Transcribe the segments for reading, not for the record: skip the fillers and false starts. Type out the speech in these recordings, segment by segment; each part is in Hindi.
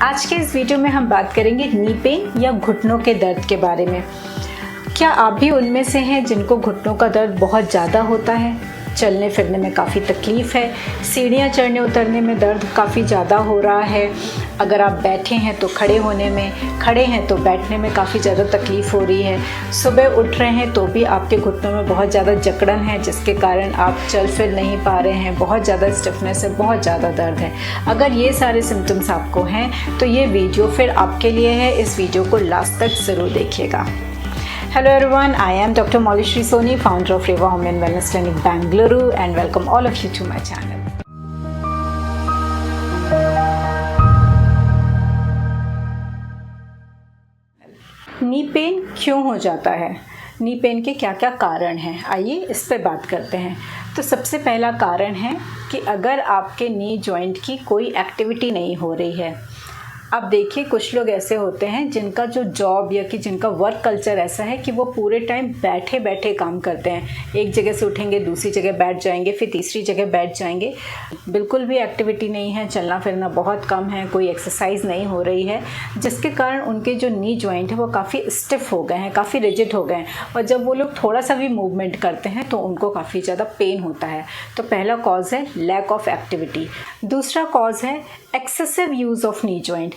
आज के इस वीडियो में हम बात करेंगे नी पेन या घुटनों के दर्द के बारे में। क्या आप भी उनमें से हैं जिनको घुटनों का दर्द बहुत ज़्यादा होता है? चलने फिरने में काफ़ी तकलीफ़ है, सीढ़ियाँ चढ़ने उतरने में दर्द काफ़ी ज़्यादा हो रहा है, अगर आप बैठे हैं तो खड़े होने में, खड़े हैं तो बैठने में काफ़ी ज़्यादा तकलीफ़ हो रही है, सुबह उठ रहे हैं तो भी आपके घुटनों में बहुत ज़्यादा जकड़न है जिसके कारण आप चल फिर नहीं पा रहे हैं, बहुत ज़्यादा स्टिफनेस है, बहुत ज़्यादा दर्द है। अगर ये सारे सिम्टम्स आपको हैं तो ये वीडियो फिर आपके लिए है, इस वीडियो को लास्ट तक ज़रूर देखिएगा। Hello everyone, I am Dr. Moulishri Soni, founder of Reva Home and Wellness Clinic, Bengaluru, and welcome all of you to my channel. Knee pain क्यों हो जाता है? नी पेन के क्या क्या कारण हैं? आइए इस पर बात करते हैं। तो सबसे पहला कारण है कि अगर आपके नी जॉइंट की कोई एक्टिविटी नहीं हो रही है। अब देखिए, कुछ लोग ऐसे होते हैं जिनका जो जॉब या कि जिनका वर्क कल्चर ऐसा है कि वो पूरे टाइम बैठे बैठे काम करते हैं। एक जगह से उठेंगे, दूसरी जगह बैठ जाएंगे, फिर तीसरी जगह बैठ जाएंगे, बिल्कुल भी एक्टिविटी नहीं है, चलना फिरना बहुत कम है, कोई एक्सरसाइज नहीं हो रही है, जिसके कारण उनके जो नी जॉइंट है वो काफ़ी स्टिफ हो गए हैं, काफ़ी रिजिड हो गए हैं, और जब वो लोग थोड़ा सा भी मूवमेंट करते हैं तो उनको काफ़ी ज़्यादा पेन होता है। तो पहला कॉज है लैक ऑफ एक्टिविटी। दूसरा कॉज है excessive use of knee joint.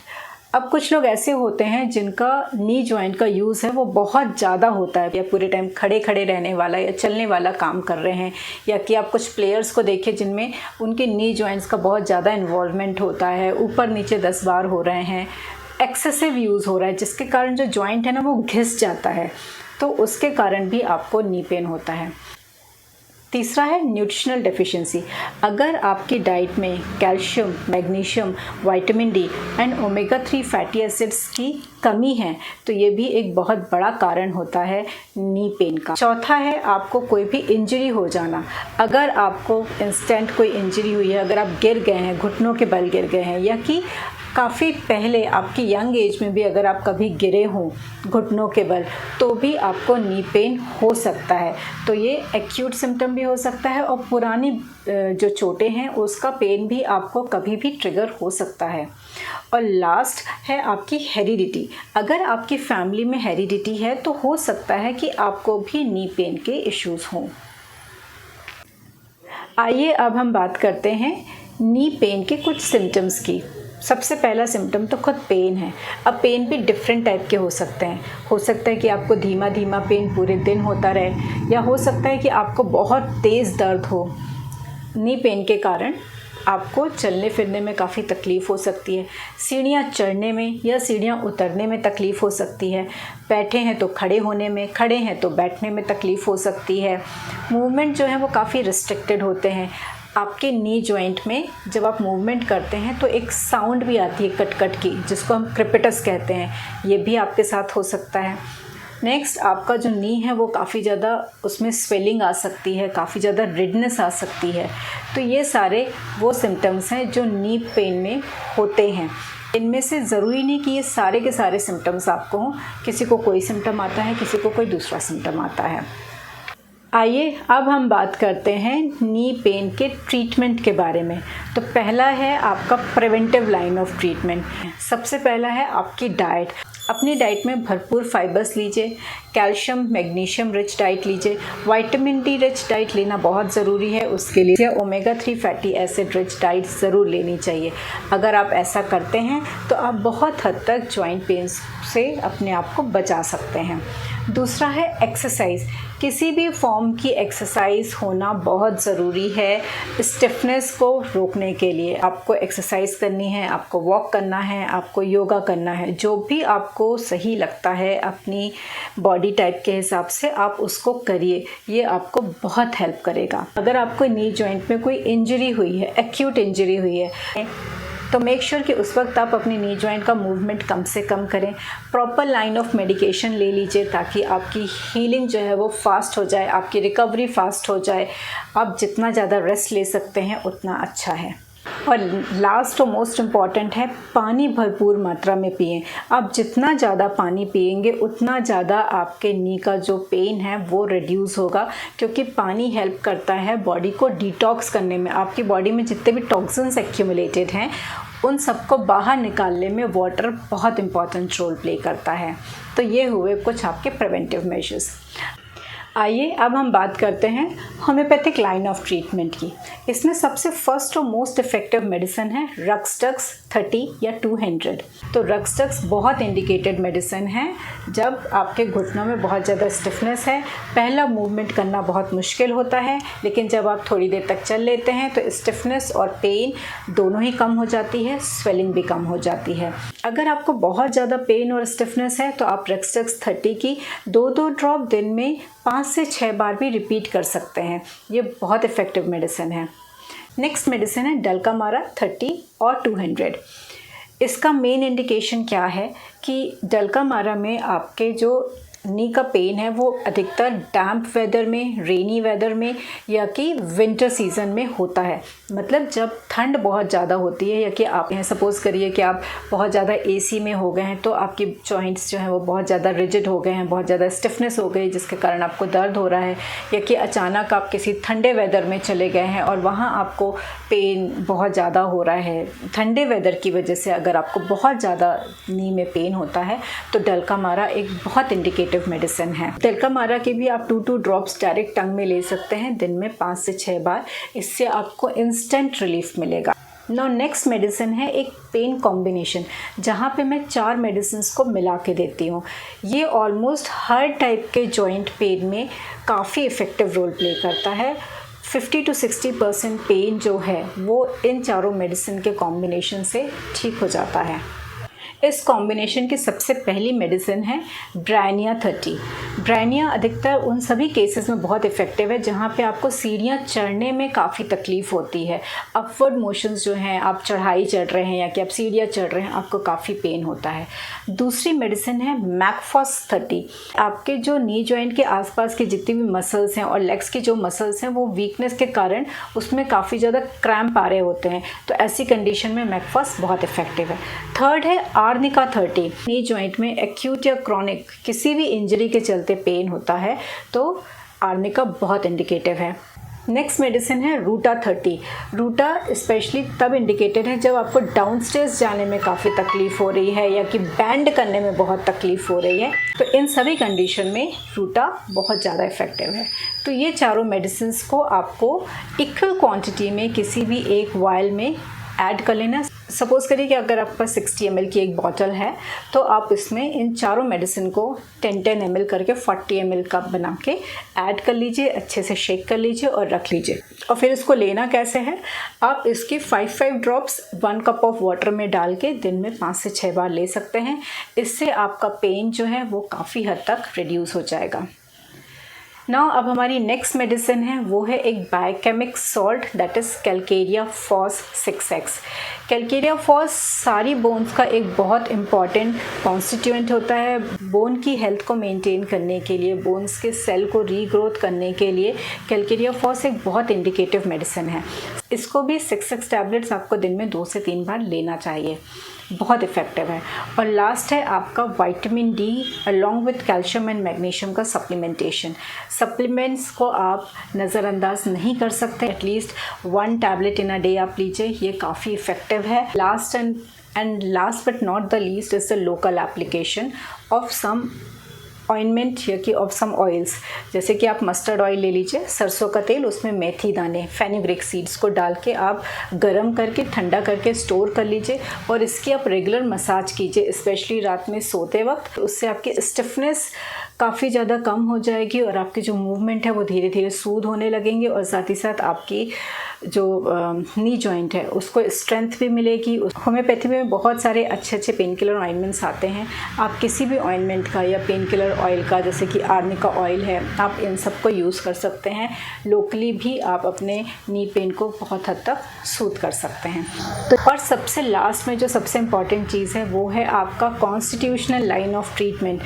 अब कुछ लोग ऐसे होते हैं जिनका नी जॉइंट का यूज़ है वो बहुत ज़्यादा होता है, या पूरे टाइम खड़े खड़े रहने वाला या चलने वाला काम कर रहे हैं, या कि आप कुछ प्लेयर्स को देखिए जिनमें उनके नी जॉइंट्स का बहुत ज़्यादा इन्वॉल्वमेंट होता है, ऊपर नीचे 10 बार हो रहे हैं, एक्सेसिव यूज़ हो रहा है जिसके कारण जो जॉइंट है ना वो घिस जाता है, तो उसके कारण भी आपको नी पेन होता है। तीसरा है न्यूट्रिशनल डेफिशिएंसी। अगर आपकी डाइट में calcium, magnesium, vitamin D and omega 3 fatty acids की कमी है तो ये भी एक बहुत बड़ा कारण होता है नी पेन का। चौथा है आपको कोई भी इंजरी हो जाना। अगर आपको इंस्टेंट कोई इंजरी हुई है, अगर आप गिर गए हैं, घुटनों के बल गिर गए हैं, या कि काफ़ी पहले आपकी यंग एज में भी अगर आप कभी गिरे हों घुटनों के बल, तो भी आपको नी पेन हो सकता है। तो ये एक्यूट सिम्टम भी हो सकता है, और पुरानी जो चोटें हैं उसका पेन भी आपको कभी भी ट्रिगर हो सकता है। और लास्ट है आपकी हेरिडिटी। अगर आपकी फैमिली में हेरिडिटी है तो हो सकता है कि आपको भी नी पेन के इश्यूज़ हों। आइए अब हम बात करते हैं नी पेन के कुछ सिम्टम्स की। सबसे पहला सिम्टम तो खुद पेन है। अब पेन भी डिफरेंट टाइप के हो सकते हैं। हो सकता है कि आपको धीमा धीमा पेन पूरे दिन होता रहे, या हो सकता है कि आपको बहुत तेज़ दर्द हो। नी पेन के कारण आपको चलने फिरने में काफ़ी तकलीफ़ हो सकती है, सीढ़ियाँ चढ़ने में या सीढ़ियाँ उतरने में तकलीफ़ हो सकती है, बैठे हैं तो खड़े होने में, खड़े हैं तो बैठने में तकलीफ़ हो सकती है, मूवमेंट जो है वो काफ़ी रिस्ट्रिक्टेड होते हैं। आपके नी जॉइंट में जब आप मूवमेंट करते हैं तो एक साउंड भी आती है कट कट की, जिसको हम क्रिपिटस कहते हैं, ये भी आपके साथ हो सकता है। नेक्स्ट, आपका जो नी है वो काफ़ी ज़्यादा उसमें स्वेलिंग आ सकती है, काफ़ी ज़्यादा रेडनेस आ सकती है। तो ये सारे वो सिम्टम्स हैं जो नी पेन में होते हैं। इनमें से ज़रूरी नहीं कि ये सारे के सारे सिम्टम्स आपको हों, किसी को कोई सिम्टम आता है, किसी को कोई दूसरा सिम्टम आता है। आइए अब हम बात करते हैं नी पेन के ट्रीटमेंट के बारे में। तो पहला है आपका प्रिवेंटिव लाइन ऑफ ट्रीटमेंट। सबसे पहला है आपकी डाइट। अपनी डाइट में भरपूर फाइबर्स लीजिए, कैल्शियम मैग्नीशियम रिच डाइट लीजिए, विटामिन डी रिच डाइट लेना बहुत ज़रूरी है, उसके लिए omega 3 fatty acid rich diet ज़रूर लेनी चाहिए। अगर आप ऐसा करते हैं तो आप बहुत हद तक जॉइंट पेन्स से अपने आप को बचा सकते हैं। दूसरा है एक्सरसाइज। किसी भी फॉर्म की एक्सरसाइज होना बहुत ज़रूरी है स्टिफनेस को रोकने के लिए। आपको एक्सरसाइज करनी है, आपको वॉक करना है, आपको योगा करना है, जो भी आपको सही लगता है अपनी बॉडी टाइप के हिसाब से आप उसको करिए, ये आपको बहुत हेल्प करेगा। अगर आपको नी जॉइंट में कोई इंजरी हुई है, एक्यूट इंजरी हुई है, तो मेक श्योर कि उस वक्त आप अपनी नी जॉइंट का मूवमेंट कम से कम करें। प्रॉपर लाइन ऑफ मेडिकेशन ले लीजिए ताकि आपकी हीलिंग जो है वो फास्ट हो जाए, आपकी रिकवरी फास्ट हो जाए। आप जितना ज़्यादा रेस्ट ले सकते हैं उतना अच्छा है। और लास्ट और मोस्ट इम्पॉर्टेंट है, पानी भरपूर मात्रा में पिएं। आप जितना ज़्यादा पानी पिएंगे उतना ज़्यादा आपके नी का जो पेन है वो रिड्यूस होगा, क्योंकि पानी हेल्प करता है बॉडी को डिटॉक्स करने में। आपकी बॉडी में जितने भी टॉक्सिन्स एक्यूमुलेटेड हैं उन सबको बाहर निकालने में वाटर बहुत इम्पॉर्टेंट रोल प्ले करता है। तो ये हुए कुछ आपके प्रिवेंटिव मेजर्स। आइए अब हम बात करते हैं होम्योपैथिक लाइन ऑफ ट्रीटमेंट की। इसमें सबसे फर्स्ट और मोस्ट इफ़ेक्टिव मेडिसिन है रक्सटक्स 30 या 200। तो रक्सटक्स बहुत इंडिकेटेड मेडिसिन है जब आपके घुटनों में बहुत ज़्यादा स्टिफनेस है, पहला मूवमेंट करना बहुत मुश्किल होता है, लेकिन जब आप थोड़ी देर तक चल लेते हैं तो स्टिफनेस और पेन दोनों ही कम हो जाती है, स्वेलिंग भी कम हो जाती है। अगर आपको बहुत ज़्यादा पेन और स्टिफनेस है तो आप रक्सटक्स 30 की 2-2 ड्रॉप दिन में 5 से 6 बार भी रिपीट कर सकते हैं। ये बहुत इफ़ेक्टिव मेडिसिन है। नेक्स्ट मेडिसिन है डल्कामारा 30 और 200। इसका मेन इंडिकेशन क्या है कि डल्कामारा में आपके जो नी का पेन है वो अधिकतर डैम्प वेदर में, रेनी वेदर में या कि विंटर सीज़न में होता है। मतलब जब ठंड बहुत ज़्यादा होती है या कि आप सपोज़ करिए कि आप बहुत ज़्यादा एसी में हो गए हैं तो आपकी जॉइंट्स जो हैं वो बहुत ज़्यादा रिजिड हो गए हैं, बहुत ज़्यादा स्टिफनेस हो गई जिसके कारण आपको दर्द हो रहा है, या कि अचानक आप किसी ठंडे वेदर में चले गए हैं और वहाँ आपको पेन बहुत ज़्यादा हो रहा है। ठंडे वेदर की वजह से अगर आपको बहुत ज़्यादा नी में पेन होता है तो डल्कामारा एक बहुत इंडिकेटिव मेडिसिन है। डल्कामारा के भी आप 2-2 ड्रॉप्स डायरेक्ट टंग में ले सकते हैं दिन में 5 से 6 बार। इससे आपको इंस्टेंट रिलीफ मिलेगा। नाउ नेक्स्ट मेडिसिन है एक पेन कॉम्बिनेशन, जहाँ पे मैं 4 मेडिसिन को मिला के देती हूँ। ये ऑलमोस्ट हर टाइप के जॉइंट पेन में काफ़ी इफ़ेक्टिव रोल प्ले करता है। 50 to 60% पेन जो है वो इन चारों मेडिसिन के कॉम्बिनेशन से ठीक हो जाता है। इस कॉम्बिनेशन की सबसे पहली मेडिसिन है ब्रायनिया 30। ब्रायनिया अधिकतर उन सभी केसेस में बहुत इफ़ेक्टिव है जहाँ पे आपको सीढ़ियाँ चढ़ने में काफ़ी तकलीफ़ होती है। अपवर्ड मोशंस जो हैं, आप चढ़ाई चढ़ रहे हैं या कि आप सीढ़ियाँ चढ़ रहे हैं, आपको काफ़ी पेन होता है। दूसरी मेडिसिन है मैकफॉस 30। आपके जो नी जॉइंट के आसपास की जितनी भी मसल्स हैं और लेग्स की जो मसल्स हैं वो वीकनेस के कारण उसमें काफ़ी ज़्यादा क्रैम्प आ रहे होते हैं, तो ऐसी कंडीशन में मैकफॉस बहुत इफ़ेक्टिव है। थर्ड है आर्निका 30। नी जॉइंट में एक्यूट या क्रॉनिक किसी भी इंजरी के चलते पेन होता है तो आर्निका बहुत इंडिकेटिव है। नेक्स्ट मेडिसिन है रूटा 30। रूटा स्पेशली तब इंडिकेटेड है जब आपको डाउनस्टेयर्स जाने में काफ़ी तकलीफ़ हो रही है या कि बैंड करने में बहुत तकलीफ़ हो रही है, तो इन सभी कंडीशन में रूटा बहुत ज़्यादा इफ़ेक्टिव है। तो ये चारों मेडिसिन को आपको इक्वल क्वांटिटी में किसी भी एक वायल में ऐड कर लेना। सपोज़ करिए कि अगर आपके पास 60 ml की एक बॉटल है तो आप इसमें इन चारों मेडिसिन को 10-10 ml करके 40 ml कप बना के ऐड कर लीजिए, अच्छे से शेक कर लीजिए और रख लीजिए। और फिर इसको लेना कैसे है, आप इसकी 5 ड्रॉप्स 1 कप ऑफ वाटर में डाल के दिन में 5 से 6 बार ले सकते हैं। इससे आपका पेन जो है वो काफ़ी हद तक रिड्यूस हो जाएगा। नाउ अब हमारी नेक्स्ट मेडिसिन है वो है एक biochemic salt that is calcarea phos 6x। Calcarea phos सारी बोन्स का एक बहुत इम्पॉर्टेंट कॉन्स्टिट्यूएंट होता है। बोन की हेल्थ को मेंटेन करने के लिए, बोन्स के सेल को रीग्रोथ करने के लिए कैलकेरिया फॉस एक बहुत इंडिकेटिव मेडिसिन है। इसको भी 6x टैबलेट्स आपको दिन में 2 से 3 बार लेना चाहिए, बहुत इफ़ेक्टिव है। और लास्ट है आपका vitamin D along with calcium and magnesium का सप्लीमेंटेशन। सप्लीमेंट्स को आप नज़रअंदाज नहीं कर सकते। At least 1 tablet in a day आप लीजिए, ये काफ़ी इफ़ेक्टिव है। Last but not the least is the local application of some ointment या कि ऑफ सम ऑयल्स। जैसे कि आप मस्टर्ड ऑयल ले लीजिए, सरसों का तेल, उसमें मेथी दाने, फेनुग्रीक सीड्स को डाल के आप गरम करके ठंडा करके स्टोर कर लीजिए और इसकी आप रेगुलर मसाज कीजिए, स्पेशली रात में सोते वक्त। उससे आपकी स्टिफनेस काफ़ी ज़्यादा कम हो जाएगी और आपकी जो मूवमेंट है वो धीरे धीरे सूद होने लगेंगे और साथ ही साथ आपकी जो नी जॉइंट है उसको स्ट्रेंथ भी मिलेगी। होम्योपैथी में बहुत सारे अच्छे अच्छे पेन किलर ऑइंटमेंट्स आते हैं। आप किसी भी ऑइंटमेंट का या पेन किलर ऑयल का, जैसे कि आर्निका ऑयल है, आप इन सब को यूज़ कर सकते हैं। लोकली भी आप अपने नी पेन को बहुत हद तक सूद कर सकते हैं। तो और सबसे लास्ट में जो सबसे इम्पॉर्टेंट चीज़ है वो है आपका कॉन्स्टिट्यूशनल लाइन ऑफ ट्रीटमेंट।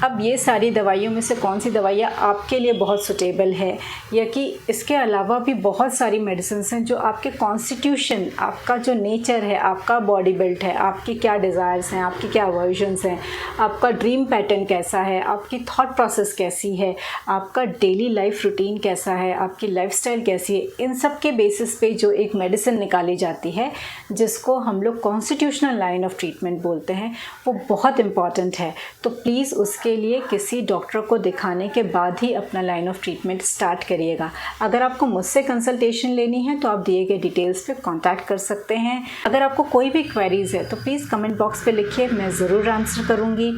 अब ये सारी दवाइयों में से कौन सी दवाइयाँ आपके लिए बहुत सुटेबल है, या कि इसके अलावा भी बहुत सारी मेडिसिन्स हैं जो आपके कॉन्स्टिट्यूशन, आपका जो नेचर है, आपका बॉडी बिल्ड है, आपकी क्या डिज़ायर्स हैं, आपकी क्या अवर्जन्स हैं, आपका ड्रीम पैटर्न कैसा है, आपकी थॉट प्रोसेस कैसी है, आपका डेली लाइफ रूटीन कैसा है, आपकी लाइफस्टाइल कैसी है, इन सब के बेसिस पे जो एक मेडिसिन निकाली जाती है जिसको हम लोग कॉन्स्टिट्यूशनल लाइन ऑफ ट्रीटमेंट बोलते हैं, वो बहुत इम्पॉर्टेंट है। तो प्लीज़ उसके लिए किसी डॉक्टर को दिखाने के बाद ही अपना लाइन ऑफ ट्रीटमेंट स्टार्ट करिएगा। अगर आपको मुझसे कंसल्टेशन लेनी है तो आप दिए गए डिटेल्स पे कांटेक्ट कर सकते हैं। अगर आपको कोई भी क्वेरीज़ है तो प्लीज़ कमेंट बॉक्स पे लिखिए, मैं ज़रूर आंसर करूँगी।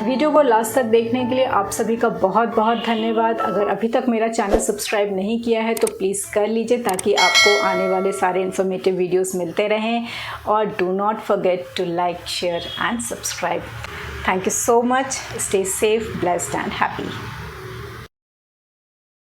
वीडियो को लास्ट तक देखने के लिए आप सभी का बहुत बहुत धन्यवाद। अगर अभी तक मेरा चैनल सब्सक्राइब नहीं किया है तो प्लीज़ कर लीजिए ताकि आपको आने वाले सारे इन्फॉर्मेटिव वीडियोस मिलते रहें। और do not forget to like, share and subscribe. Thank you so much. Stay safe, blessed and happy.